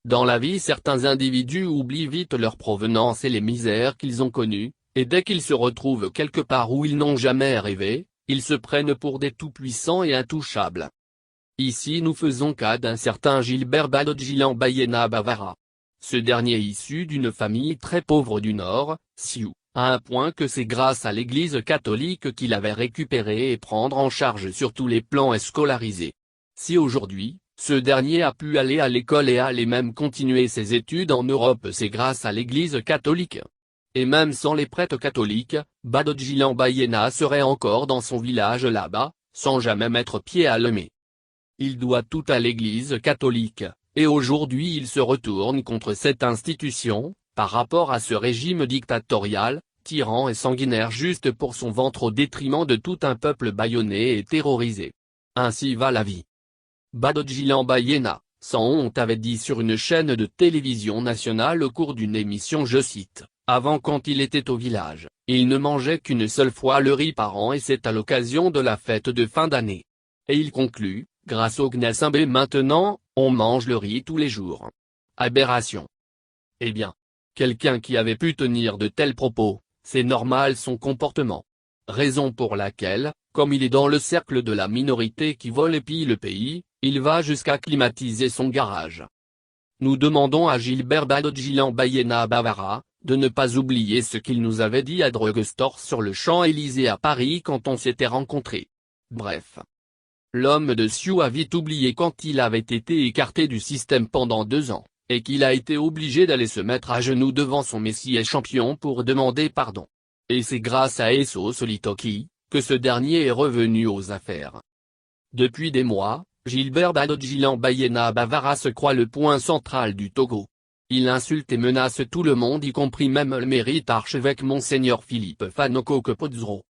Dans la vie, certains individus oublient vite leur provenance et les misères qu'ils ont connues, et dès qu'ils se retrouvent quelque part où ils n'ont jamais rêvé, ils se prennent pour des tout-puissants et intouchables. Ici nous faisons cas d'un certain Gilbert Badodjian Bayena Bavara. Ce dernier issu d'une famille très pauvre du Nord, Sioux, à un point que c'est grâce à l'Église catholique qu'il avait récupéré et prendre en charge sur tous les plans et scolarisé. Si aujourd'hui, ce dernier a pu aller à l'école et aller même continuer ses études en Europe, c'est grâce à l'Église catholique. Et même sans les prêtres catholiques, Badodjian Bayena serait encore dans son village là-bas, sans jamais mettre pied à Lomé. Il doit tout à l'Église catholique, et aujourd'hui il se retourne contre cette institution, par rapport à ce régime dictatorial, tyran et sanguinaire juste pour son ventre au détriment de tout un peuple bâillonné et terrorisé. Ainsi va la vie. Badodjian Bayena, sans honte, avait dit sur une chaîne de télévision nationale au cours d'une émission, je cite, « Avant, quand il était au village, il ne mangeait qu'une seule fois le riz par an et c'est à l'occasion de la fête de fin d'année. » Et il conclut, « Grâce au Gnassingbé maintenant, on mange le riz tous les jours. » Aberration. Eh bien, quelqu'un qui avait pu tenir de tels propos, c'est normal son comportement. Raison pour laquelle, comme il est dans le cercle de la minorité qui vole et pille le pays, il va jusqu'à climatiser son garage. Nous demandons à Gilbert Badodjian Bayena Bavara, de ne pas oublier ce qu'il nous avait dit à Drugstore sur le Champs-Élysées à Paris quand on s'était rencontrés. Bref. L'homme de Sioux a vite oublié quand il avait été écarté du système pendant 2 ans, et qu'il a été obligé d'aller se mettre à genoux devant son messie et champion pour demander pardon. Et c'est grâce à Eso Solitoki, que ce dernier est revenu aux affaires. Depuis des mois, Gilbert Badodjian Bayena Bavara se croit le point central du Togo. Il insulte et menace tout le monde, y compris même le mérite archevêque Monseigneur Philippe Fanoko Kepodzro.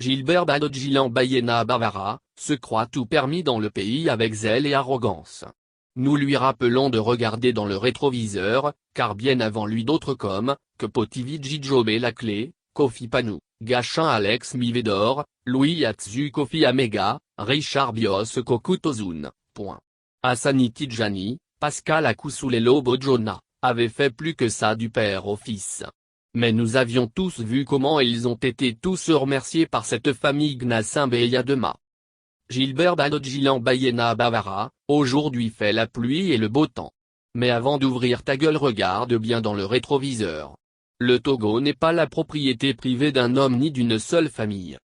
Gilbert Badodjian Bayena Bavara, se croit tout permis dans le pays avec zèle et arrogance. Nous lui rappelons de regarder dans le rétroviseur, car bien avant lui d'autres comme, Kepotiviji Jobe Laclé, Kofi Panu, Gachin Alex Mivedor, Louis Yatsu Kofi Amega, Richard Bios Kokutozun. Hassani Tidjani, Pascal Akousoulelo Bojona, avaient fait plus que ça du père au fils. Mais nous avions tous vu comment ils ont été tous remerciés par cette famille Gnassingbé Yadema. Gilbert Badodjian Bayena Bavara, aujourd'hui fait la pluie et le beau temps. Mais avant d'ouvrir ta gueule, regarde bien dans le rétroviseur. Le Togo n'est pas la propriété privée d'un homme ni d'une seule famille.